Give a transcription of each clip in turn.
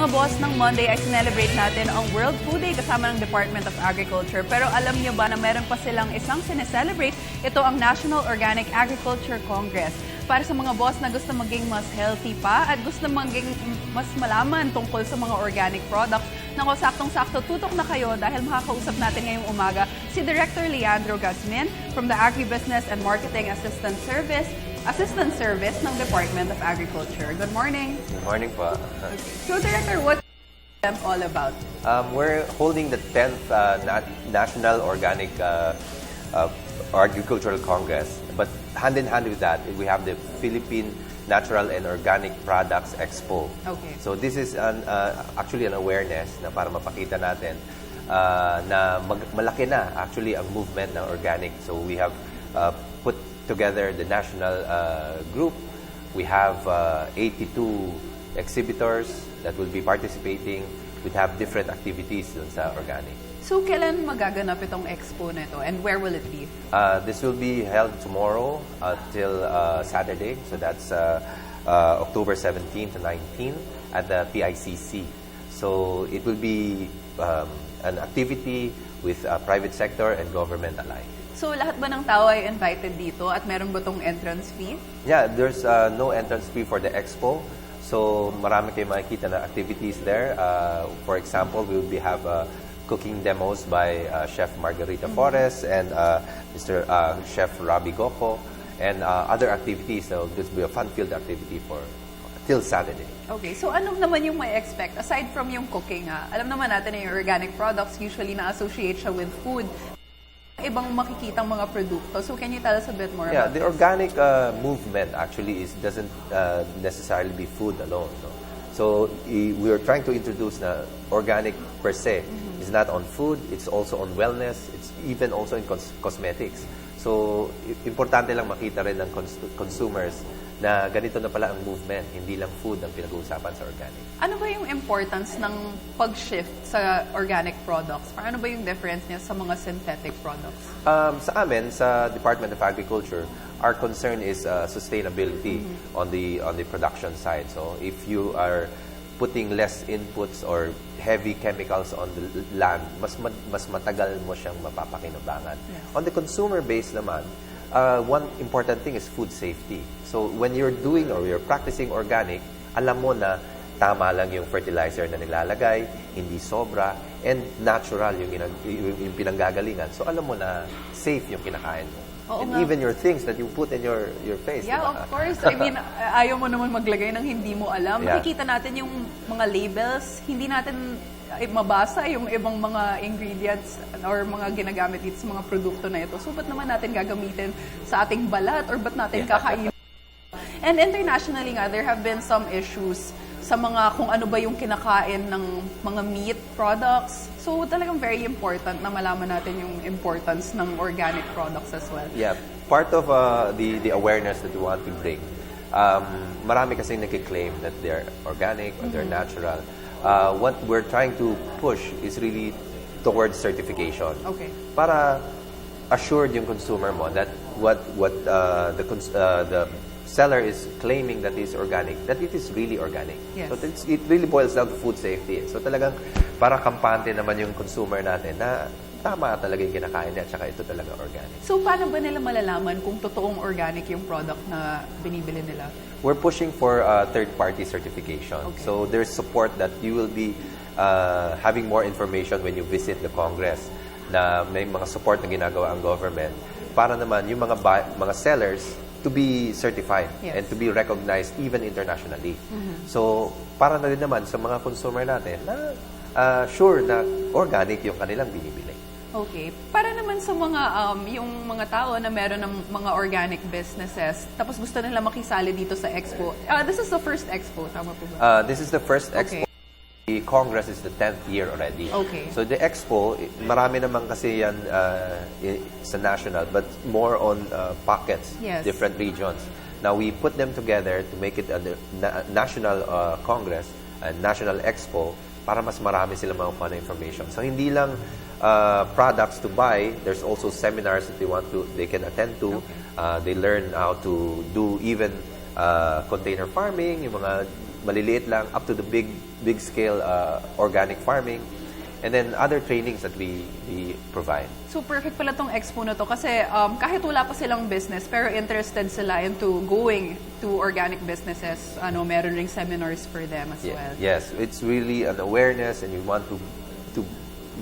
Mga boss, ng Monday ay celebrate natin ang World Food Day kasama ng Department of Agriculture. Pero alam niyo ba na meron pa silang isang sineselebrate? Ito ang National Organic Agriculture Congress. Para sa mga boss na gusto maging mas healthy pa at gusto maging mas malaman tungkol sa mga organic products, nako, saktong-sakto, tutok na kayo dahil makakausap natin ngayong umaga si Director Leandro Gazmin from the Agribusiness and Marketing Assistant Service ng Department of Agriculture. Good morning. Good morning po. So, Director, what's all about? We're holding the 10th National Organic Agricultural Congress. But hand in hand with that, we have the Philippine Natural and Organic Products Expo. Okay. So this is actually an awareness na para mapakita natin na malaki na actually ang movement ng organic. So we have put together the national group. We have 82 exhibitors that will be participating. We have different activities dun sa organic. So, kailan magaganap itong expo na ito and where will it be? This will be held tomorrow till Saturday. So that's October 17 to 19 at the PICC. So it will be an activity with private sector and government alike. So, lahat ba ng tao ay invited dito at meron ba itong entrance fee? Yeah, there's no entrance fee for the expo. So marami kayong makikita na activities there. For example, we will have cooking demos by Chef Margarita Forres and Mr. Chef Rabi Goko and other activities. So this will be a fun-filled activity till Saturday. Okay, so ano naman yung may expect? Aside from yung cooking, alam naman natin na yung organic products usually na-associate siya with food. Ibang makikitang mga produkto. So can you tell us a bit more about the this? organic movement actually doesn't necessarily be food alone. No? So we are trying to introduce na organic per se is not on food, it's also on wellness, it's even also in cosmetics. So importante lang makita rin ng consumers na ganito na pala ang movement, hindi lang food ang pinag-uusapan sa organic. Ano ba yung importance ng pag-shift sa organic products? Ano ba yung difference niya sa mga synthetic products? Sa amin, sa Department of Agriculture, our concern is sustainability on the production side. So if you are putting less inputs or heavy chemicals on the land, mas matagal mo siyang mapapakinabangan. Yes. On the consumer base naman, one important thing is food safety. So when you're doing or you're practicing organic, alam mo na tama lang yung fertilizer na nilalagay, hindi sobra, and natural yung pinanggagalingan. So alam mo na safe yung kinakain mo. Oo And nga. even your things that you put in your face. Yeah, diba? of course. I mean, ayaw mo naman maglagay ng hindi mo alam. Yeah. Makikita natin yung mga labels, hindi natin mabasa yung ibang mga ingredients or mga ginagamit dito sa mga produkto na ito. So, ba't naman natin gagamitin sa ating balat or ba't natin kakainin? And internationally nga, there have been some issues sa mga kung ano ba yung kinakain ng mga meat products. So, talagang very important na malaman natin yung importance ng organic products as well. Yeah, part of the awareness that we want to bring, marami kasing nagkiklaim that they're organic or they're natural. What we're trying to push is really towards certification. Okay. Para assured yung consumer mo that what the seller is claiming that is organic, that it is really organic. Yes. So it really boils down to food safety. So talagang para kampante naman yung consumer natin na tama talaga yung kinakain niya at saka ito talaga organic. So, paano ba nila malalaman kung totoong organic yung product na binibili nila? We're pushing for third-party certification. Okay. So there's support that you will be having more information when you visit the Congress na may mga support na ginagawa ang government para naman yung mga sellers to be certified and to be recognized even internationally. So para na rin naman sa mga consumer natin na sure na organic yung kanilang binibili. Okay. Para naman sa mga yung mga tao na meron ng mga organic businesses, tapos gusto nila makisali dito sa expo. This is the first expo, tama po ba? This is the first expo. The Congress is the 10th year already. Okay. So the expo, marami naman kasi yan sa national, but more on pockets, Yes. different regions. Now we put them together to make it a national Congress, a national expo, para mas marami sila makuha na information. So hindi lang products to buy, there's also seminars that they can attend to. Okay. They learn how to do even container farming, yung mga maliliit lang up to the big scale organic farming. And then other trainings that we provide. So perfect pala tong expo na to kasi kahit wala pa silang business pero interested sila into going to organic businesses, meron ring seminars for them as well. Yes, it's really an awareness and we want to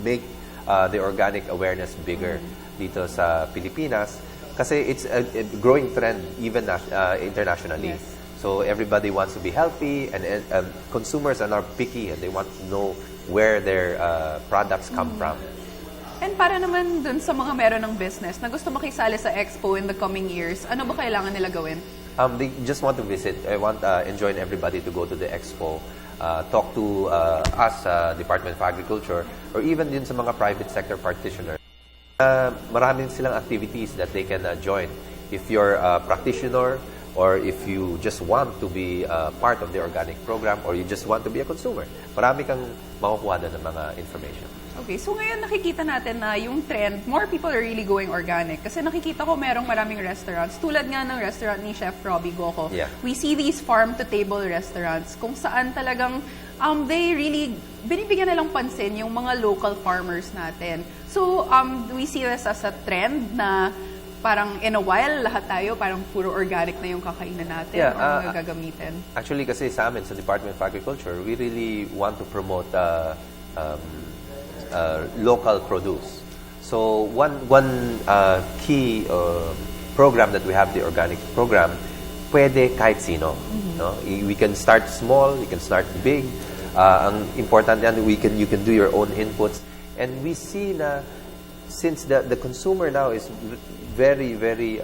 make the organic awareness bigger dito sa Pilipinas kasi it's a growing trend even internationally. Yes. So everybody wants to be healthy and consumers are now picky and they want to know where their products come from. And para naman dun sa mga meron ng business na gusto makisali sa expo in the coming years, ano ba kailangan nila gawin? They just want to visit. I want enjoin everybody to go to the expo, talk to us, Department of Agriculture, or even din sa mga private sector practitioners. Maraming silang activities that they can join. If you're a practitioner, or if you just want to be part of the organic program, or you just want to be a consumer, marami kang makukuha doon ng mga information. Okay, so ngayon nakikita natin na yung trend, more people are really going organic. Kasi nakikita ko merong maraming restaurants. Tulad nga ng restaurant ni Chef Robbie Goco. Yeah. We see these farm-to-table restaurants kung saan talagang they really, binibigyan nilang pansin yung mga local farmers natin. So, we see this as a trend na parang in a while, lahat tayo parang puro organic na yung kakainan natin or mga gagamitin. Actually, kasi sa amin, sa Department of Agriculture, we really want to promote local produce. So one key program that we have, the organic program, pwede kahit sino. No? We can start small, we can start big. Ang important yan, you can do your own inputs. And we see na since the consumer now is very, very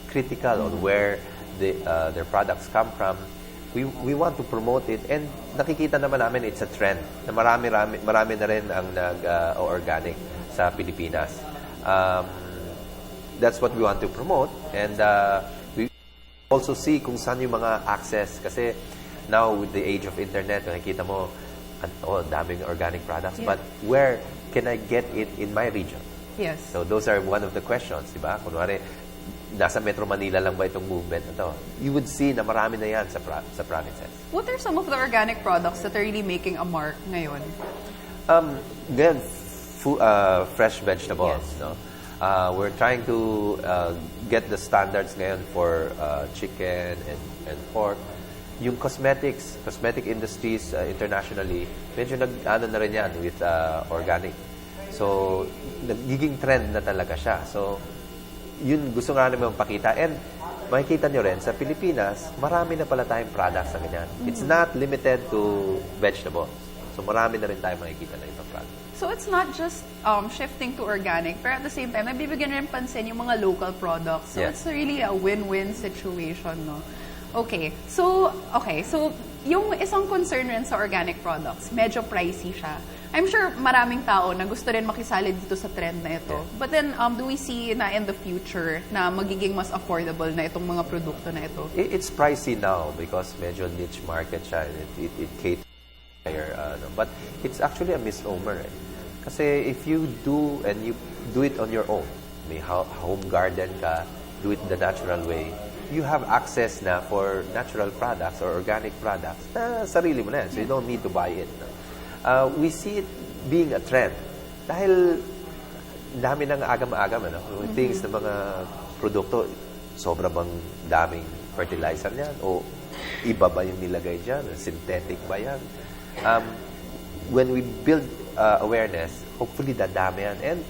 critical on where their products come from, we want to promote it. And nakikita naman namin it's a trend na marami na rin ang nag-organic sa Pilipinas. That's what we want to promote. And we also see kung saan yung mga access. Kasi now with the age of internet, nakikita mo, daming organic products. Yeah. But where can I get it in my region? Yes. So those are one of the questions, di ba? Kunwari, nasa Metro Manila lang ba itong movement na to? You would see na marami na yan sa provinces. What are some of the organic products that are really making a mark ngayon? Ngayon, fresh vegetables. Yes. No? We're trying to get the standards ngayon for chicken and pork. Yung cosmetic industries internationally, medyo nag-ano na rin yan with organic. So, nagiging trend na talaga siya. So, yun gusto nga namin pakita. And makikita nyo rin, sa Pilipinas, marami na pala tayong products na ganyan. It's not limited to vegetables. So, marami na rin tayong makikita na ibang products. So it's not just shifting to organic, pero at the same time, nabibigyan rin pansin yung mga local products. So Yes. it's really a win-win situation, no? Okay, so yung isang concern rin sa organic products, medyo pricey siya. I'm sure maraming tao na gusto rin makisali dito sa trend na ito. Yeah. But then, do we see na in the future na magiging mas affordable na itong mga produkto na ito? It's pricey now because medyo niche market siya. It caters higher. But it's actually a misnomer. Kasi if you do and you do it on your own, may home garden ka, do it the natural way, you have access na for natural products or organic products na sarili mo na yan. So you don't need to buy it. We see it being a trend. Dahil dami ng agam-agam, things na mga produkto, sobra bang daming fertilizer niyan? O iba ba yung nilagay dyan? Synthetic ba yan? When we build awareness, hopefully dadami yan. And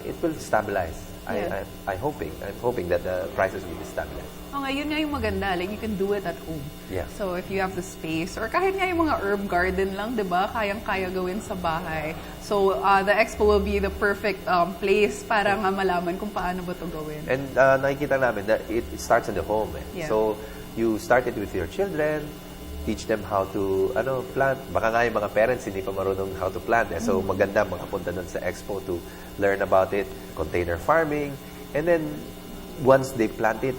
it will stabilize. Yeah. I'm hoping that the prices will be stabilized. Yun nga yung maganda. Like, you can do it at home. Yeah. So, if you have the space, or kahit nga yung mga herb garden lang, di ba? Kayang-kaya gawin sa bahay. So, the expo will be the perfect place para nga malaman kung paano ba ito gawin. And nakikita namin that it starts in the home. Yeah. So, you start it with your children, teach them how to plant. Baka nga yung mga parents hindi pa marunong how to plant. So, maganda makapunta doon sa expo to learn about it, container farming. And then, once they plant it,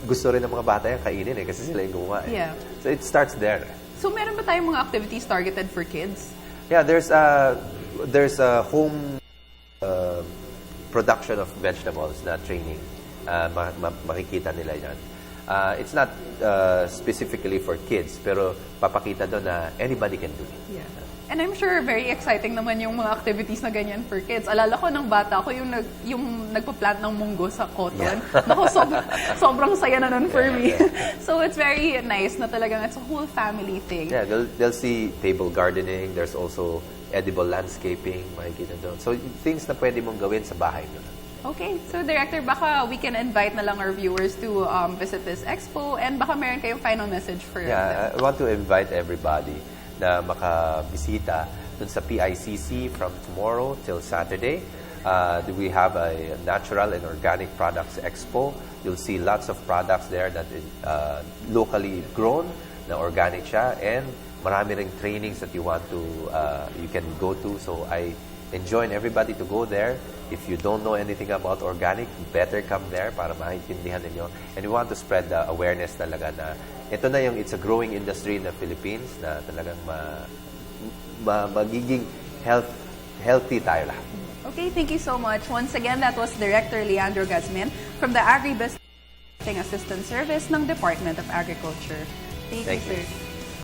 gusto rin ng mga bata yan kainin kasi sila yung gumawa. Yeah. So, it starts there. So, meron ba tayong mga activities targeted for kids? Yeah, there's a home production of vegetables na training. Makikita nila yan. It's not specifically for kids, pero papakita doon na anybody can do it. Yeah. And I'm sure very exciting naman yung mga activities na ganyan for kids. Alala ko ng bata ko yung nagpa-plant ng munggo sa cotton. Naku, sobrang saya na nun for me. So it's very nice na talagang it's a whole family thing. Yeah, they'll see table gardening. There's also edible landscaping, makikita doon. So things na pwede mong gawin sa bahay doon. Okay, so Director, baka we can invite na lang our viewers to visit this expo and baka meron kayong final message for them. Yeah, I want to invite everybody na makabisita dun sa PICC from tomorrow till Saturday. We have a natural and organic products expo. You'll see lots of products there that is locally grown, na organic siya, and marami ring trainings that you can go to. So I enjoin everybody to go there. If you don't know anything about organic, better come there para maintindihan ninyo. And we want to spread the awareness talaga na ito na it's a growing industry in the Philippines na talagang magiging healthy tayo lahat. Okay, thank you so much. Once again, that was Director Leandro Gazmin from the Agribusiness Assistance Service ng Department of Agriculture. Thank you, sir.